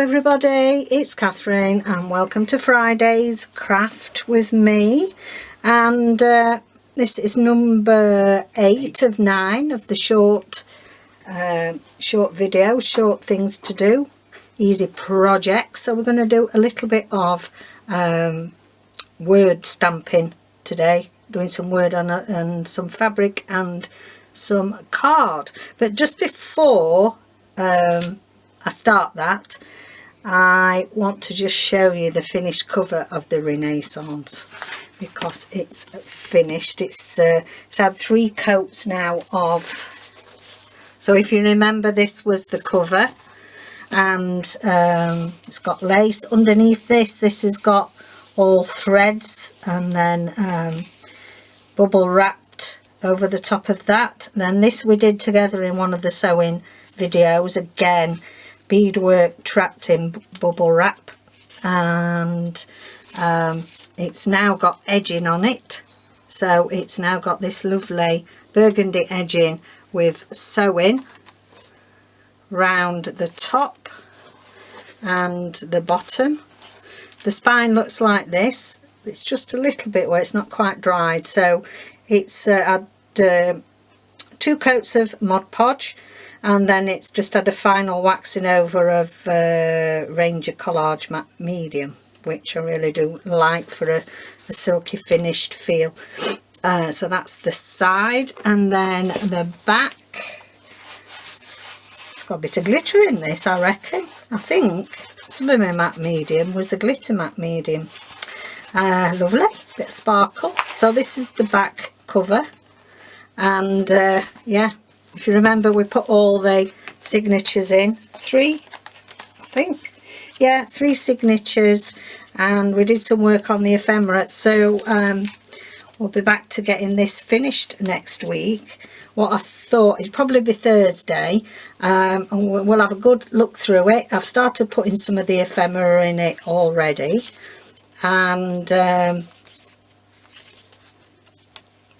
everybody, it's Catherine and welcome to Friday's craft with me, and this is number 8 of 9 of the short video, short things to do, easy projects. So we're going to do a little bit of word stamping today, doing some word on some fabric and some card. But just before I start that, I want to just show you the finished cover of the Renaissance, because it's finished. It's had 3 coats now of, so if you remember, this was the cover, and it's got lace underneath this. This has got all threads and then bubble wrapped over the top of that. Then this we did together in one of the sewing videos, again beadwork trapped in bubble wrap, and it's now got edging on it, so it's now got this lovely burgundy edging with sewing round the top and the bottom. The spine looks like this. It's just a little bit where it's not quite dried, so it's had 2 coats of Mod Podge, and then it's just had a final waxing over of Ranger Collage Matte Medium, which I really do like for a silky finished feel. So that's the side, and then the back, it's got a bit of glitter in this, I reckon. I think some of my matte medium was the glitter matte medium. Lovely, bit of sparkle. So this is the back cover, and yeah, if you remember, we put all the signatures in, 3 I think, yeah, 3 signatures, and we did some work on the ephemera. So we'll be back to getting this finished next week. What I thought, it'd probably be Thursday, and we'll have a good look through it. I've started putting some of the ephemera in it already, and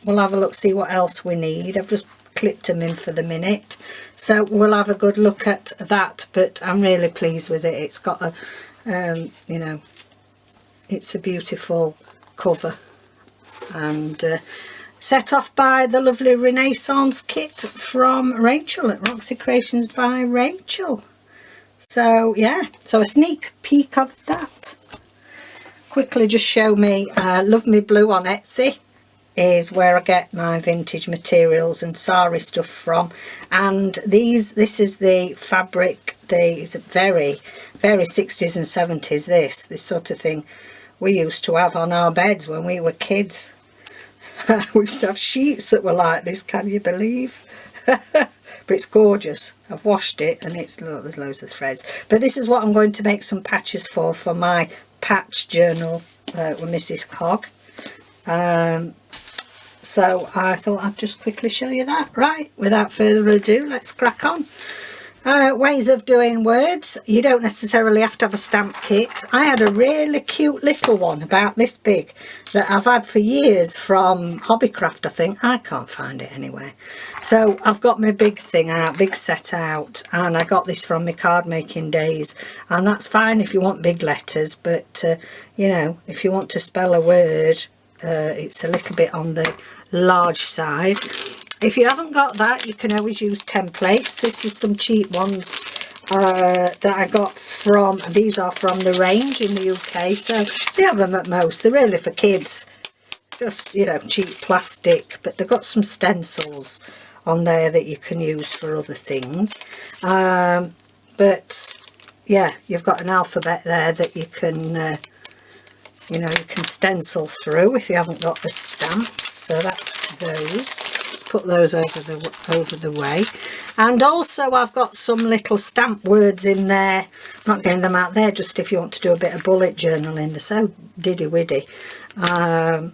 we'll have a look, see what else we need. I've just clipped them in for the minute, so we'll have a good look at that. But I'm really pleased with it. It's got a you know, it's a beautiful cover, and set off by the lovely Renaissance kit from Rachel at Roxy Creations by Rachel. So yeah, so a sneak peek of that. Quickly just show me, Love Me Blue on Etsy is where I get my vintage materials and sari stuff from, and this is the fabric. It's very 60s and 70s, this sort of thing we used to have on our beds when we were kids. We used to have sheets that were like this, can you believe? But it's gorgeous. I've washed it, and it's, look, there's loads of threads. But this is what I'm going to make some patches for my patch journal with Mrs. Cog. So I thought I'd just quickly show you that. Right, without further ado, let's crack on. Ways of doing words. You don't necessarily have to have a stamp kit. I had a really cute little one about this big that I've had for years from Hobbycraft, I think. I can't find it anywhere. So I've got my big thing out, big set out, and I got this from my card making days, and that's fine if you want big letters, but you know, if you want to spell a word, it's a little bit on the large side. If you haven't got that, you can always use templates. This is some cheap ones that I got from, these are from the range in the UK, so they have them at most. They're really for kids, just, you know, cheap plastic, but they've got some stencils on there that you can use for other things. But yeah, you've got an alphabet there that you can you know, you can stencil through if you haven't got the stamps. So that's those. Let's put those over the way. And also I've got some little stamp words in there. I'm not getting them out there, just if you want to do a bit of bullet journaling. They're so diddy-widdy. I've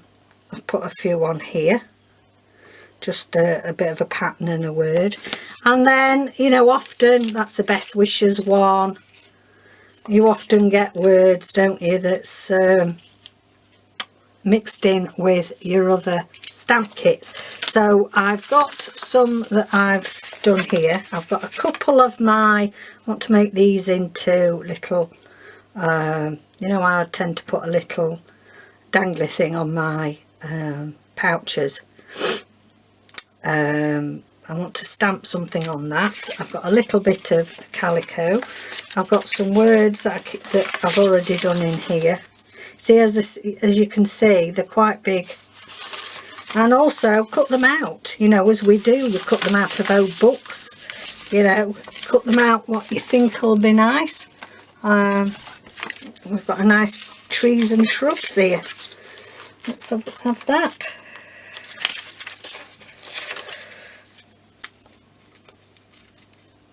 put a few on here. Just a bit of a pattern and a word. And then, you know, often that's the best wishes one. You often get words, don't you, that's mixed in with your other stamp kits. So I've got some that I've done here. I've got a couple of I want to make these into little, you know, I tend to put a little dangly thing on my pouches. I want to stamp something on that. I've got a little bit of calico. I've got some words that I've already done in here. See, as you can see, they're quite big. And also cut them out, you know, as we do. You cut them out of old books, you know, cut them out what you think will be nice. We've got a nice trees and shrubs here. Let's have that.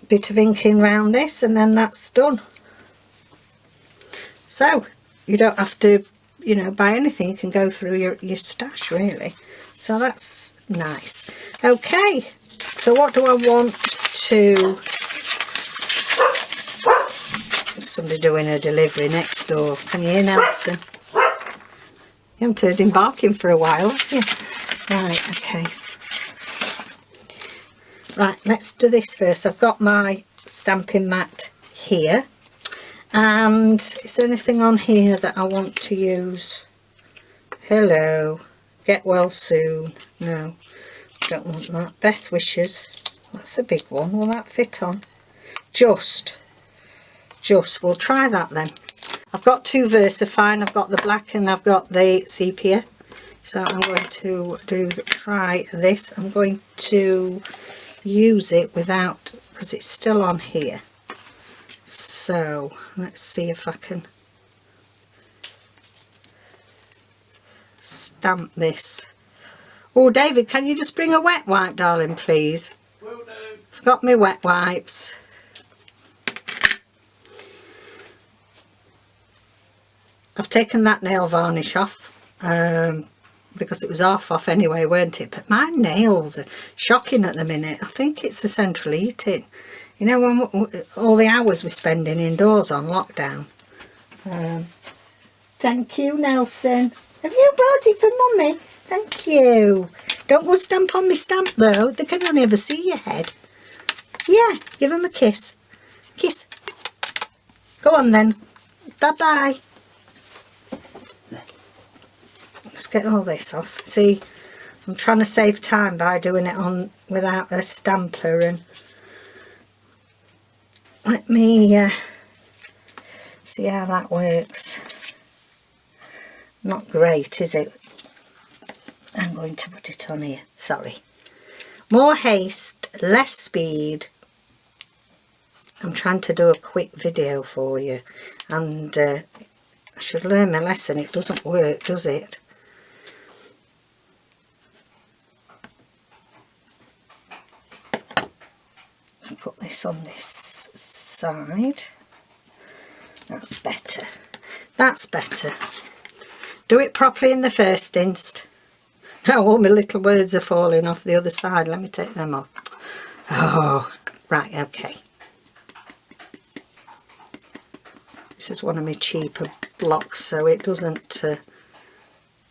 Bit of inking round this, and then that's done. So you don't have to, you know, buy anything. You can go through your stash, really. So that's nice. Okay, so what do I want to... There's somebody doing a delivery next door. Can you hear Nelson? You haven't heard him barking for a while, have you? Right, okay. Right, let's do this first. I've got my stamping mat here. And is there anything on here that I want to use? Hello. Get well soon. No, don't want that. Best wishes. That's a big one. Will that fit on? Just. We'll try that then. I've got two VersaFine. I've got the black and I've got the sepia. So I'm going to try this. I'm going to use it without, because it's still on here. So let's see if I can stamp this. Oh, David, can you just bring a wet wipe, darling, please? Will do. Forgot my wet wipes. I've taken that nail varnish off because it was half off anyway, weren't it? But my nails are shocking at the minute. I think it's the central heating. You know, when all the hours we're spending indoors on lockdown. Thank you, Nelson. Have you brought it for Mummy? Thank you. Don't go stamp on me stamp though. They can only ever see your head. Yeah, give them a kiss. Kiss. Go on then. Bye-bye. Let's get all this off. See, I'm trying to save time by doing it on without a stamper, and let me see how that works. Not great, is it? I'm going to put it on here. Sorry. More haste, less speed. I'm trying to do a quick video for you, and I should learn my lesson. It doesn't work, does it? I'll put this on this side. That's better. That's better. Do it properly in the first inst. Oh, all my little words are falling off the other side. Let me take them off. Oh, right, okay. This is one of my cheaper blocks, so it doesn't do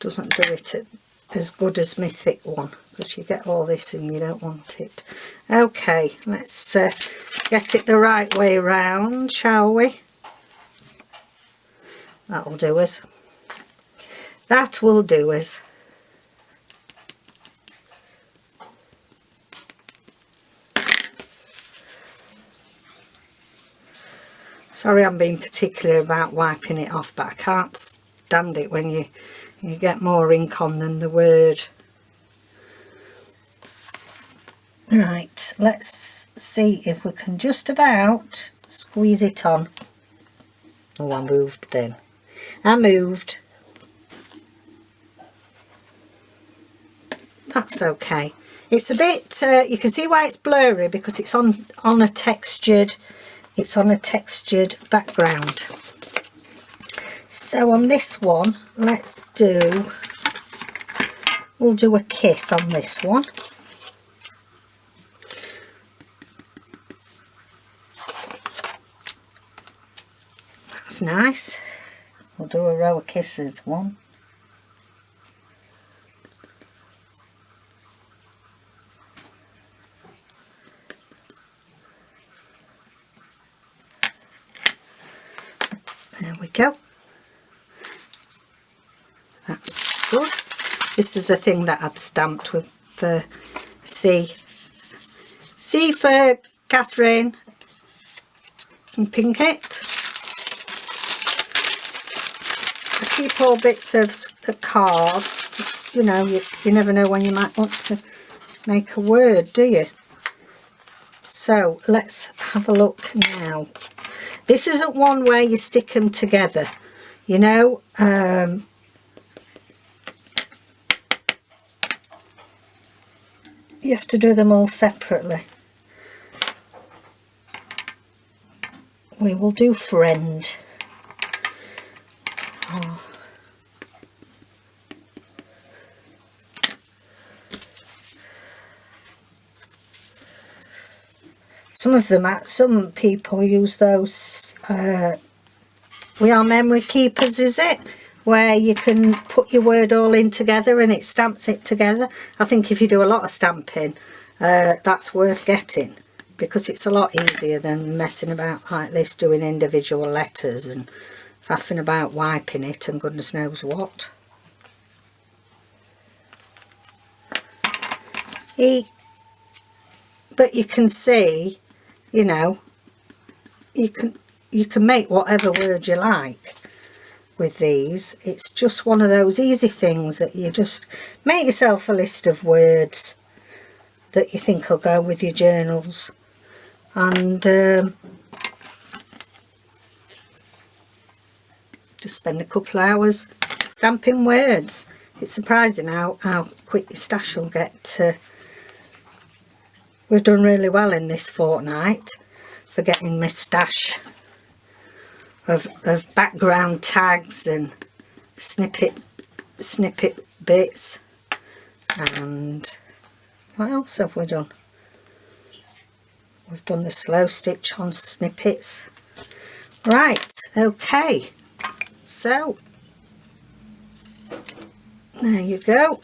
it as good as my thick one, because you get all this and you don't want it. Okay, let's get it the right way round, shall we? That'll do us. That will do us. Sorry I'm being particular about wiping it off, but I can't stand it when you get more ink on than the word. Right, let's see if we can just about squeeze it on. Oh, I moved then. I moved. That's okay. It's a bit, you can see why it's blurry, because it's on a textured, it's on a textured background. So on this one, we'll do a kiss on this one. That's nice. We'll do a row of kisses. 1, 2, There we go. That's good. This is a thing that I'd stamped with for C for Catherine and Pinkett. I keep all bits of the card. It's, you know, you never know when you might want to make a word, do you? So let's have a look now. This isn't one where you stick them together, you know. You have to do them all separately. We will do friend. Oh. Some people use those, we are memory keepers, is it? Where you can put your word all in together and it stamps it together. I think if you do a lot of stamping, that's worth getting, because it's a lot easier than messing about like this, doing individual letters and faffing about wiping it and goodness knows what. But you can see, you know, you can make whatever word you like with these. It's just one of those easy things that you just make yourself a list of words that you think will go with your journals, and just spend a couple of hours stamping words. It's surprising how quick your stash will get. We've done really well in this fortnight for getting my stash of background tags and snippet bits. And what else have we done? We've done the slow stitch on snippets. Right, okay, so there you go.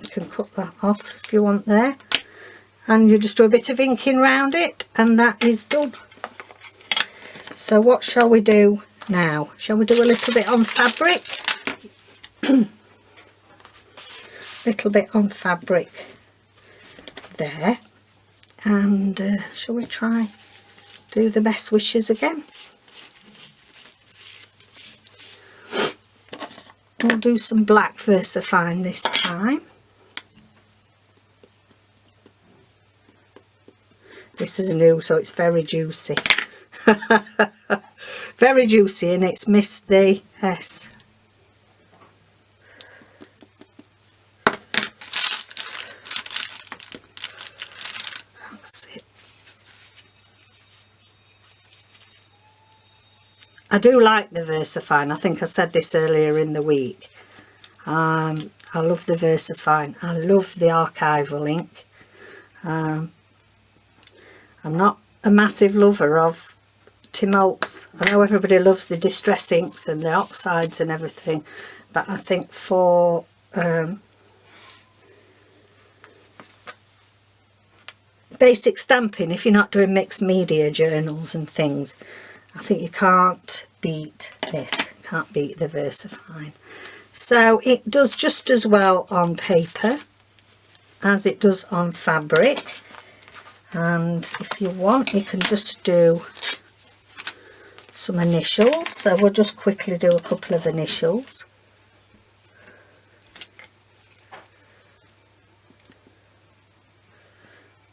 You can cut that off if you want there, and you just do a bit of inking round it and that is done. So what shall we do now? Shall we do a little bit on fabric? Little bit on fabric there, and shall we try do the best wishes again? We'll do some black VersaFine this time. This is new, so it's very juicy. Very juicy, and it's missed the S. That's it. I do like the VersaFine. I think I said this earlier in the week. I love the VersaFine. I love the archival ink. I'm not a massive lover of Tim Holtz. I know everybody loves the distress inks and the oxides and everything, but I think for basic stamping, if you're not doing mixed media journals and things, I think you can't beat this, can't beat the VersaFine. So it does just as well on paper as it does on fabric, and if you want you can just do some initials. So we'll just quickly do a couple of initials.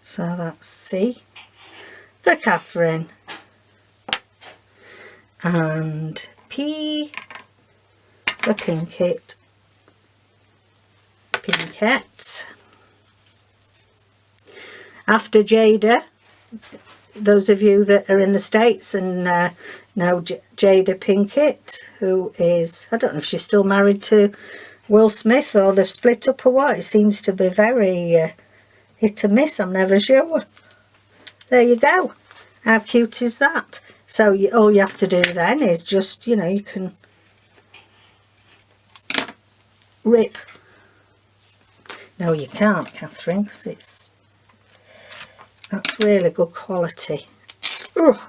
So that's C for Catherine, and P for Pinkett. After Jada, those of you that are in the States and know Jada Pinkett, who is, I don't know if she's still married to Will Smith or they've split up or what. It seems to be very hit and miss, I'm never sure. There you go. How cute is that? So all you have to do then is just, you know, you can rip. No, you can't, Catherine, because that's really good quality. Ugh.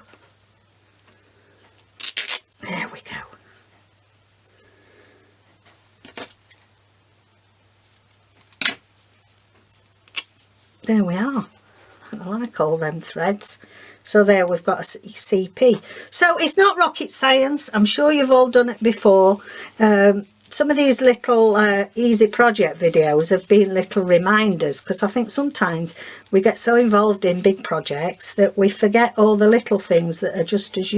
There we go. there we are. I like all them threads. So there we've got a CP. So it's not rocket science. I'm sure you've all done it before. Some of these little easy project videos have been little reminders, because I think sometimes we get so involved in big projects that we forget all the little things that are just as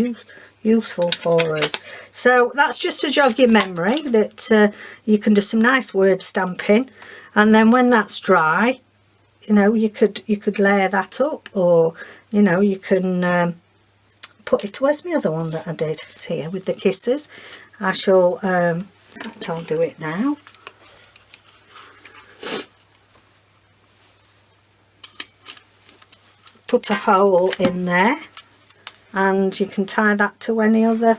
useful for us. So that's just to jog your memory that you can do some nice word stamping, and then when that's dry, you know, you could layer that up, or you know, you can put it. Where's my other one that I did? It's here with the kisses. I shall in fact, I'll do it now. Put a hole in there, and you can tie that to any other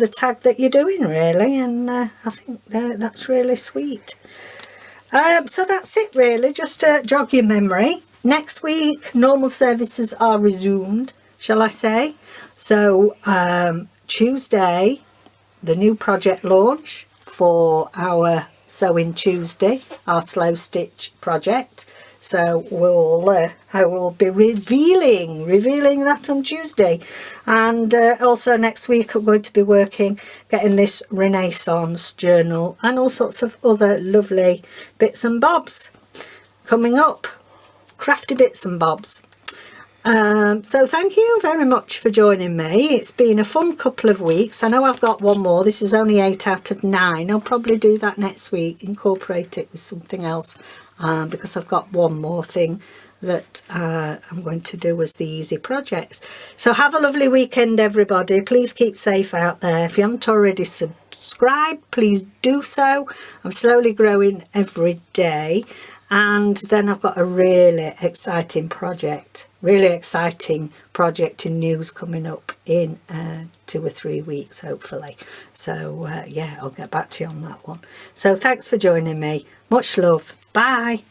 tag that you're doing, really, and I think that's really sweet. So that's it, really, just to jog your memory. Next week normal services are resumed, shall I say. So Tuesday, the new project launch for our Sewing Tuesday, our slow stitch project. So I will be revealing that on Tuesday, and also next week I'm going to be getting this Renaissance journal and all sorts of other lovely bits and bobs coming up, crafty bits and bobs. So thank you very much for joining me. It's been a fun couple of weeks. I know I've got one more. This is only 8 out of 9. I'll probably do that next week, incorporate it with something else, because I've got one more thing that I'm going to do as the easy projects. So have a lovely weekend, everybody. Please keep safe out there. If you haven't already subscribed, please do so. I'm slowly growing every day. And then I've got a really exciting project in news coming up in 2 or 3 weeks, hopefully. So yeah, I'll get back to you on that one. So thanks for joining me. Much love. Bye.